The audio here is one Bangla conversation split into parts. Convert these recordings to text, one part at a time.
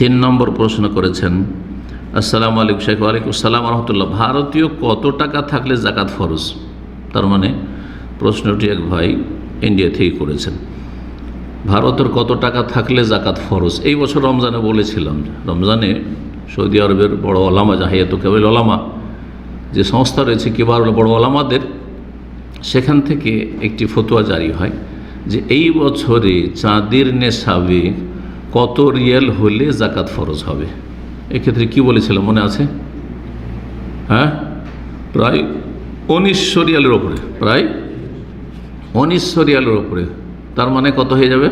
তিন নম্বর প্রশ্ন করেছেন, আসসালামু আলাইকুম শেখ। ওয়ালাইকুম আসসালাম রহমতুল্লাহ। ভারতীয় কত টাকা থাকলে জাকাত ফরজ? তার মানে প্রশ্নটি এক ভাই ইন্ডিয়া থেকে করেছেন। ভারতের কত টাকা থাকলে জাকাত ফরজ? এই বছর রমজানে বলেছিলাম, রমজানে সৌদি আরবের বড় ওলামা, জাহিয়াত কেবল ওলামা যে সংস্থা রয়েছে, কিবার বড় ওলামাদের, সেখান থেকে একটি ফতোয়া জারি হয় যে এই বছরে চাঁদের নেশাবে কত রিয়াল হলে জাকাত ফরজ হবে। এক্ষেত্রে কি বলেছিলাম মনে আছে? হ্যাঁ, প্রায় 1900 রিয়ালের ওপরে, প্রায় 1900 রিয়ালের ওপরে। তার মানে কত হয়ে যাবে?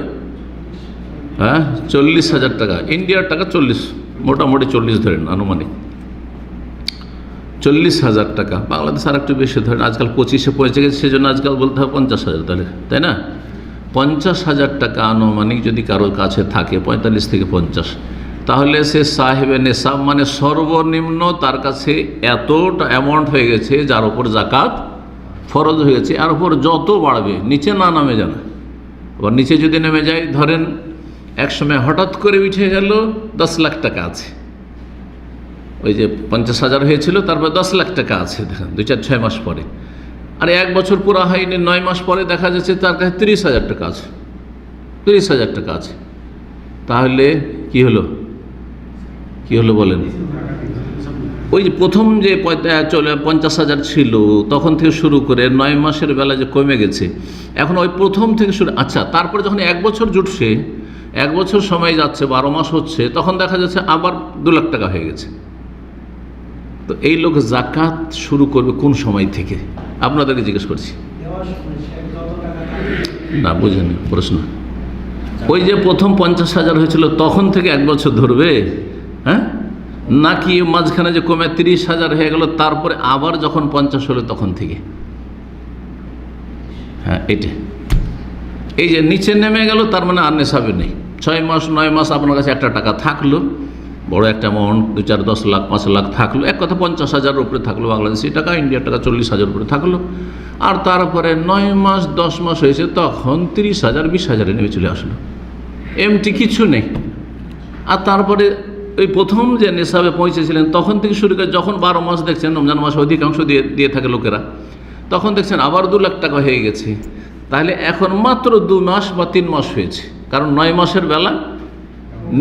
হ্যাঁ, 40,000 টাকা। ইন্ডিয়ার টাকা 40, মোটামুটি 40 ধরেন, আনুমানিক 40,000 টাকা। বাংলাদেশ আর একটু বেশি ধরেন, আজকাল 25-এ পৌঁছে গেছে, সেজন্য আজকাল বলতে হবে 50,000, তাহলে তাই না? 50,000 টাকা আনুমানিক যদি কারোর কাছে থাকে, 45 থেকে 50, তাহলে সে সাহেবে নেশাব, মানে সর্বনিম্ন তার কাছে এতটা অ্যামাউন্ট হয়ে গেছে যার উপর জাকাত ফরজ হয়ে গেছে। আর উপর যত বাড়বে, নিচে না নামে জানা। আবার নিচে যদি নেমে যায়, ধরেন এক সময় হঠাৎ করে উঠে গেল 10 লাখ টাকা আছে, ওই যে 50,000 হয়েছিল, তারপর 10 লাখ টাকা আছে, দেখেন 2-4-6 মাস পরে। আর 1 বছর পুরা হয়নি, 9 মাস পরে দেখা যাচ্ছে তার কাছে 30,000 টাকা আছে, 30,000 টাকা আছে। তাহলে কি হলো বলেন? ওই যে প্রথম যে 50,000 ছিল, তখন থেকে শুরু করে 9 মাসের বেলা যে কমে গেছে, এখন ওই প্রথম থেকে শুরু। আচ্ছা, তারপরে যখন 1 বছর জুটছে, 1 বছর সময় যাচ্ছে, 12 মাস হচ্ছে, তখন দেখা যাচ্ছে আবার 2 লাখ টাকা হয়ে গেছে। তো এই লোক জাকাত শুরু করবে কোন সময় থেকে? আপনাদেরকে জিজ্ঞেস করছি। না, বুঝেনি প্রশ্ন। ওই যে প্রথম 50,000 হয়েছিল তখন থেকে 1 বছর ধরবে? হ্যাঁ, নাকি মাঝখানে যে কমে 30,000 হয়ে গেল, তারপরে আবার যখন 50 হলো তখন থেকে? হ্যাঁ, এটা এই যে নিচে নেমে গেল, তার মানে আর নেশাবে নেই। 6 মাস 9 মাস আপনার কাছে একটা টাকা থাকলো, বড় একটা অ্যামাউন্ট, 2-4-10 লাখ 5 লাখ থাকলো, এক কথা 50,000 উপরে থাকলো বাংলাদেশি টাকা, ইন্ডিয়ার টাকা 40,000 উপরে থাকলো। আর তারপরে 9 মাস 10 মাস হয়েছে, তখন 30,000 20,000 নেমে চলে আসলো, এমটি কিছু নেই। আর তারপরে ওই প্রথম যে নেশাবে পৌঁছেছিলেন তখন থেকে শুরু করে যখন 12 মাস দেখছেন, রমজান মাসে অধিকাংশ দিয়ে থাকে লোকেরা, তখন দেখছেন আবার 2 লাখ টাকা হয়ে গেছে। তাহলে এখন মাত্র 2 মাস বা 3 মাস হয়েছে, কারণ 9 মাসের বেলা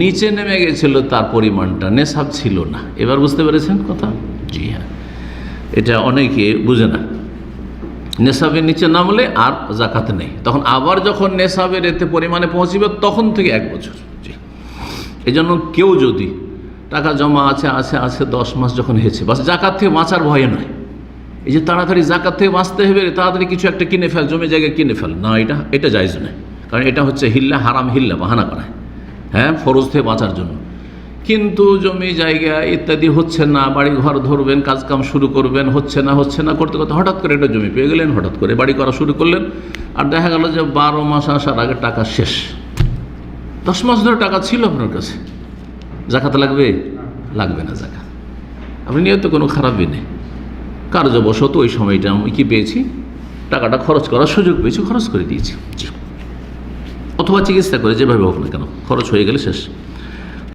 নিচে নেমে গেছিল, তার পরিমাণটা নেশাব ছিল না। এবার বুঝতে পেরেছেন কথা? জি হ্যাঁ, এটা অনেকে বুঝে না। নেশাবের নিচে নামলে আর জাকাত নেই, তখন আবার যখন নেশাবের এতে পরিমাণে পৌঁছবে তখন থেকে 1 বছর। জি, এই জন্য কেউ যদি টাকা জমা আছে 10 মাস যখন হয়েছে, বাস জাকাত থেকে বাঁচার ভয়ে নয়, এই যে তাড়াতাড়ি জাকাত থেকে বাঁচতে হবে, তাড়াতাড়ি কিছু একটা কিনে ফেল, জমি জায়গায় কিনে ফেল, না, এটা জায়েজ নয়। কারণ এটা হচ্ছে হিল্লা, হারাম হিল্লা, বাহানা করায়, হ্যাঁ, ফরজ থেকে বাঁচার জন্য। কিন্তু জমি জায়গা ইত্যাদি হচ্ছে না, বাড়ি ঘর ধরবেন, কাজকাম শুরু করবেন, হচ্ছে না করতে করতে হঠাৎ করে একটা জমি পেয়ে গেলেন, হঠাৎ করে বাড়ি করা শুরু করলেন, আর দেখা গেল যে 12 মাস আসার আগে টাকা শেষ। 10 মাস ধরে টাকা ছিল আপনার কাছে, জাকাত লাগবে? লাগবে না জাকাত। আপনি নিয়ে তো কোনো খারাপই নেই, কার্যবশত ওই সময়টা আমি কি পেয়েছি, টাকাটা খরচ করার সুযোগ পেয়েছি, খরচ করে দিয়েছি। অথবা চিকিৎসা করে, যেভাবে হোক না কেন, খরচ হয়ে গেলে শেষ।